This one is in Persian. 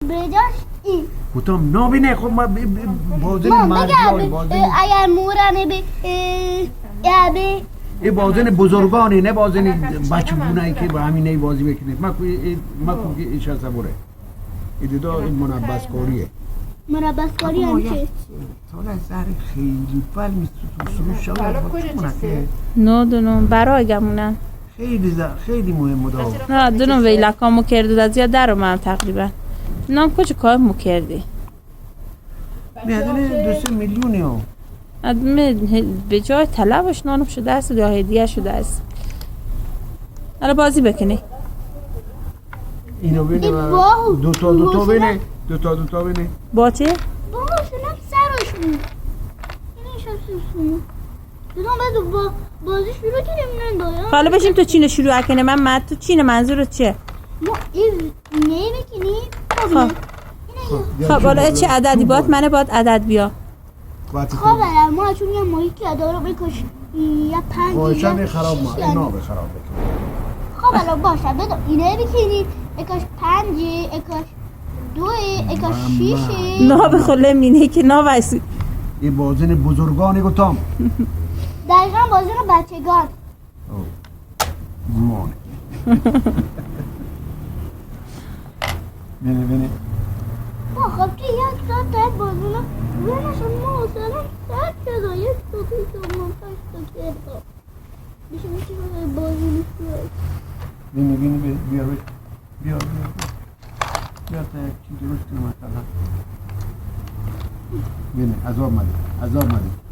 بجاش این گفتم نابینه خب ما بازن مردی اگر مورانه به به این بازن بزرگانی نه بازن بچه بونایی که با همینه بازی بکنه ما که ایش هست بوره این دیدا این منبس کاریه مربس کاری هم چه؟ سال زهر خیلی بل میست تو سروش شاید نه دونم برای گمونن خیلی مهم دا نه دونم ویلکامو کرده از زیاد در من تقریبا نام کجا کار مو کردی میادنه 2 میلیونی ها به جای طلبش نانم شده است یا هدیه شده است حالا بازی بکنی اینو بینه دو تا بینه دو تا بینه با چه؟ باباشونم سرشون اینه شخصشون دیدم باید بازی شروع کنیم نندایم حالا بشیم تو چینو شروع کنه من تو چین منظورت چیه؟ ما این نمیکنیم خب حالا چه عددی باید منه باید عدد بیا خب ما چون یه ماهی که دارو بکش یا 5 خواهشم خراب ما اینا به خراب بکن خب حالا باشه بدو اینه بکنیم اکاش 5 اکاش 2 اکاش 6 نه به خله مینه که نه ویسی این بازن بزرگانی گفتم دقیقا بازن بچگان گمان بینه خب که یک ساعت تایید بازن بینشون ما اصلا ساعت شده یک ساعتی که من 5 تا کردم میشه بازن شد بینه بیا تا یک چی درست کنم مثلا بینه عذاب مدی